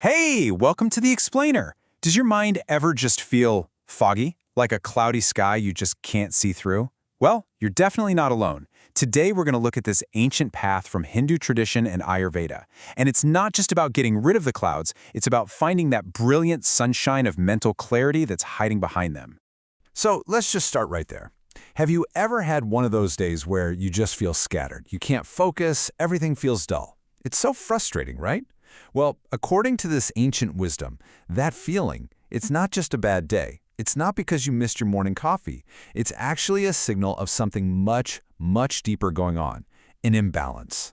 Hey, welcome to the Explainer. Does your mind ever just feel foggy, like a cloudy sky you just can't see through? Well, you're definitely not alone. Today we're going to look at this ancient path from Hindu tradition and Ayurveda. And it's not just about getting rid of the clouds, it's about finding that brilliant sunshine of mental clarity that's hiding behind them. So let's just start right there. Have you ever had one of those days where you just feel scattered? You can't focus, everything feels dull. It's so frustrating, right? Well, according to this ancient wisdom, that feeling, it's not just a bad day. It's not because you missed your morning coffee. It's actually a signal of something much, much deeper going on, an imbalance.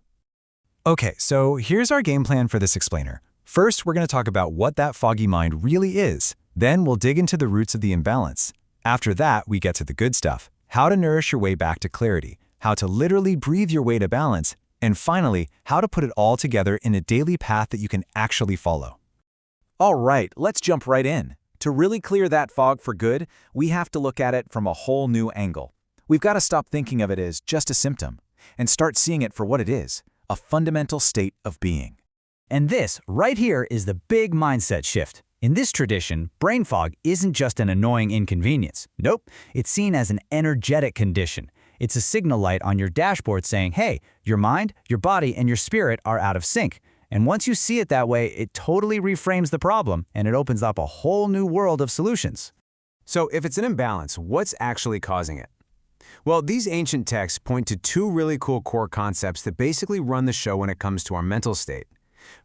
Okay, so here's our game plan for this explainer. First, we're going to talk about what that foggy mind really is. Then we'll dig into the roots of the imbalance. After that, we get to the good stuff, how to nourish your way back to clarity, how to literally breathe your way to balance, and finally, how to put it all together in a daily path that you can actually follow. All right, let's jump right in. To really clear that fog for good, we have to look at it from a whole new angle. We've got to stop thinking of it as just a symptom and start seeing it for what it is, a fundamental state of being. And this, right here, is the big mindset shift. In this tradition, brain fog isn't just an annoying inconvenience. Nope, it's seen as an energetic condition. It's a signal light on your dashboard saying, hey, your mind, your body, and your spirit are out of sync. And once you see it that way, it totally reframes the problem, and it opens up a whole new world of solutions. So if it's an imbalance, what's actually causing it? Well, these ancient texts point to two really cool core concepts that basically run the show when it comes to our mental state.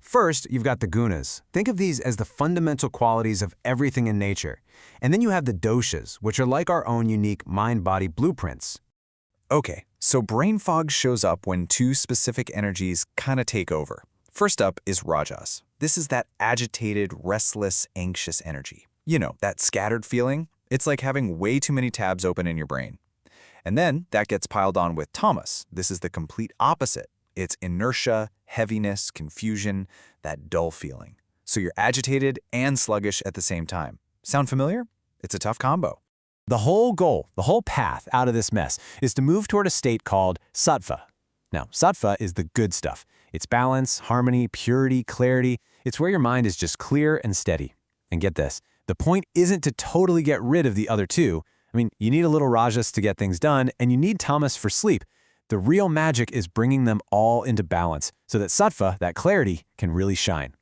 First, you've got the gunas. Think of these as the fundamental qualities of everything in nature. And then you have the doshas, which are like our own unique mind-body blueprints. Okay, so brain fog shows up when two specific energies kind of take over. First up is rajas. This is that agitated, restless, anxious energy. You know, that scattered feeling? It's like having way too many tabs open in your brain. And then that gets piled on with tamas. This is the complete opposite. It's inertia, heaviness, confusion, that dull feeling. So you're agitated and sluggish at the same time. Sound familiar? It's a tough combo. The whole goal, the whole path out of this mess is to move toward a state called Sattva. Now, Sattva is the good stuff. It's balance, harmony, purity, clarity. It's where your mind is just clear and steady. And get this, the point isn't to totally get rid of the other two. I mean, you need a little rajas to get things done, and you need tamas for sleep. The real magic is bringing them all into balance so that Sattva, that clarity, can really shine.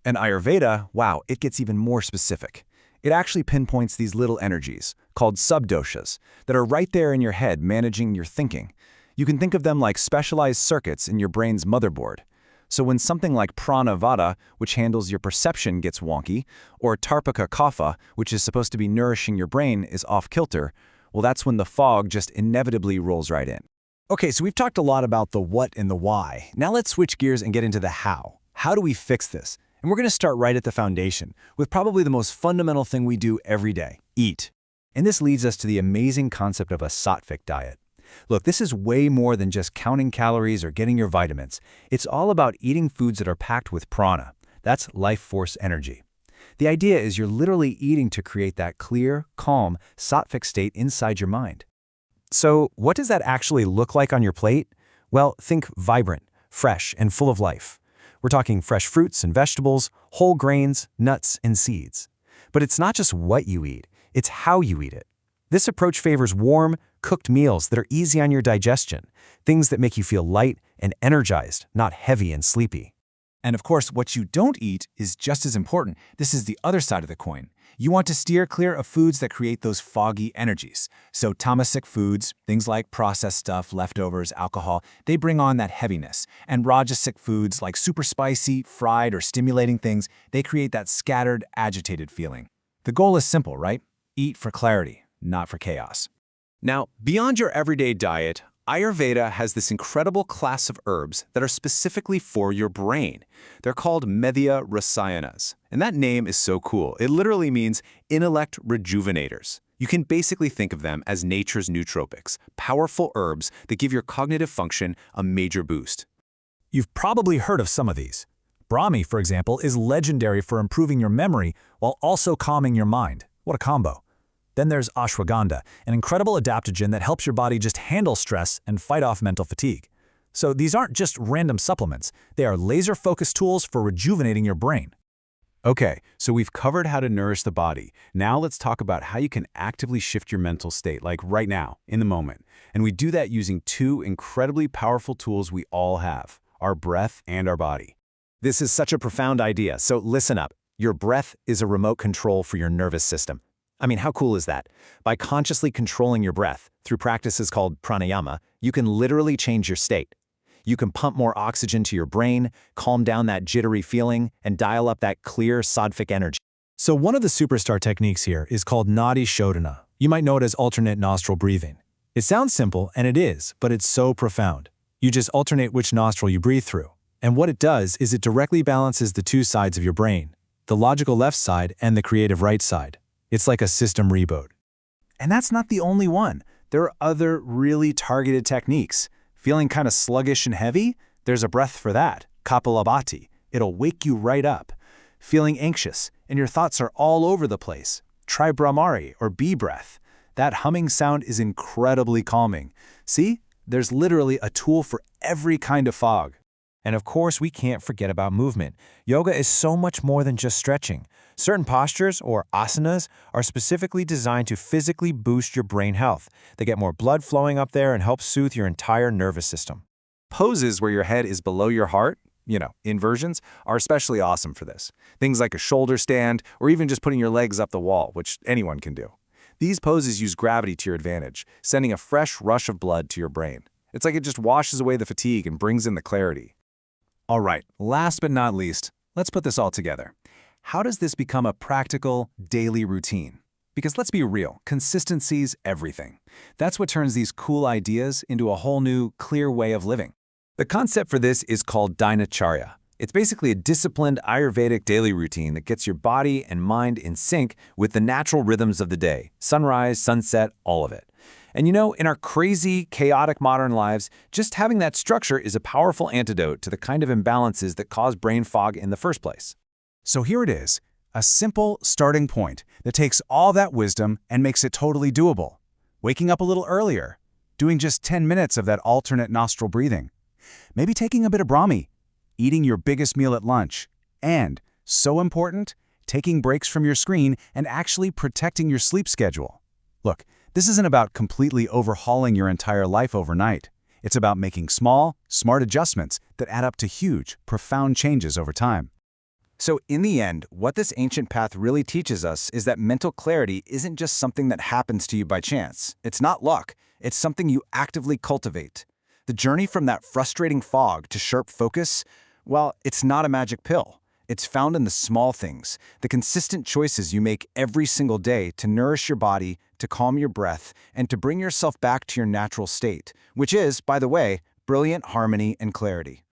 And Ayurveda, wow, it gets even more specific. It actually pinpoints these little energies, called subdoshas, that are right there in your head managing your thinking. You can think of them like specialized circuits in your brain's motherboard. So when something like pranavada, which handles your perception, gets wonky, or tarpaka kapha, which is supposed to be nourishing your brain, is off-kilter, well, that's when the fog just inevitably rolls right in. Okay, so we've talked a lot about the what and the why. Now let's switch gears and get into the how. How do we fix this? And we're going to start right at the foundation, with probably the most fundamental thing we do every day, eat. And this leads us to the amazing concept of a Sattvic diet. Look, this is way more than just counting calories or getting your vitamins. It's all about eating foods that are packed with prana. That's life force energy. The idea is you're literally eating to create that clear, calm, Sattvic state inside your mind. So what does that actually look like on your plate? Well, think vibrant, fresh, and full of life. We're talking fresh fruits and vegetables, whole grains, nuts, and seeds. But it's not just what you eat, it's how you eat it. This approach favors warm, cooked meals that are easy on your digestion, things that make you feel light and energized, not heavy and sleepy. And of course, what you don't eat is just as important. This is the other side of the coin. You want to steer clear of foods that create those foggy energies. So tamasic foods, things like processed stuff, leftovers, alcohol, they bring on that heaviness. And rajasic foods like super spicy, fried, or stimulating things, they create that scattered, agitated feeling. The goal is simple, right? Eat for clarity, not for chaos. Now, beyond your everyday diet, Ayurveda has this incredible class of herbs that are specifically for your brain. They're called Medhya Rasayanas. And that name is so cool. It literally means intellect rejuvenators. You can basically think of them as nature's nootropics, powerful herbs that give your cognitive function a major boost. You've probably heard of some of these. Brahmi, for example, is legendary for improving your memory while also calming your mind. What a combo. Then there's ashwagandha, an incredible adaptogen that helps your body just handle stress and fight off mental fatigue. So these aren't just random supplements, they are laser-focused tools for rejuvenating your brain. Okay, so we've covered how to nourish the body. Now let's talk about how you can actively shift your mental state, like right now, in the moment. And we do that using two incredibly powerful tools we all have, our breath and our body. This is such a profound idea, so listen up. Your breath is a remote control for your nervous system. I mean, how cool is that? By consciously controlling your breath through practices called pranayama, you can literally change your state. You can pump more oxygen to your brain, calm down that jittery feeling, and dial up that clear Sattvic energy. So one of the superstar techniques here is called Nadi Shodhana. You might know it as alternate nostril breathing. It sounds simple, and it is, but it's so profound. You just alternate which nostril you breathe through. And what it does is it directly balances the two sides of your brain, the logical left side and the creative right side. It's like a system reboot. And that's not the only one. There are other really targeted techniques. Feeling kind of sluggish and heavy? There's a breath for that, Kapalabhati. It'll wake you right up. Feeling anxious and your thoughts are all over the place? Try Brahmari or bee breath. That humming sound is incredibly calming. See? There's literally a tool for every kind of fog. And of course, we can't forget about movement. Yoga is so much more than just stretching. Certain postures, or asanas, are specifically designed to physically boost your brain health. They get more blood flowing up there and help soothe your entire nervous system. Poses where your head is below your heart, inversions, are especially awesome for this. Things like a shoulder stand, or even just putting your legs up the wall, which anyone can do. These poses use gravity to your advantage, sending a fresh rush of blood to your brain. It's like it just washes away the fatigue and brings in the clarity. All right, last but not least, let's put this all together. How does this become a practical, daily routine? Because let's be real, consistency's everything. That's what turns these cool ideas into a whole new, clear way of living. The concept for this is called dinacharya. It's basically a disciplined Ayurvedic daily routine that gets your body and mind in sync with the natural rhythms of the day, sunrise, sunset, all of it. And in our crazy, chaotic modern lives, just having that structure is a powerful antidote to the kind of imbalances that cause brain fog in the first place. So here it is, a simple starting point that takes all that wisdom and makes it totally doable. Waking up a little earlier, doing just 10 minutes of that alternate nostril breathing, maybe taking a bit of Brahmi, eating your biggest meal at lunch, and, so important, taking breaks from your screen and actually protecting your sleep schedule. Look, this isn't about completely overhauling your entire life overnight. It's about making small, smart adjustments that add up to huge, profound changes over time. So in the end, what this ancient path really teaches us is that mental clarity isn't just something that happens to you by chance. It's not luck. It's something you actively cultivate. The journey from that frustrating fog to sharp focus, well, it's not a magic pill. It's found in the small things, the consistent choices you make every single day to nourish your body, to calm your breath, and to bring yourself back to your natural state, which is, by the way, brilliant harmony and clarity.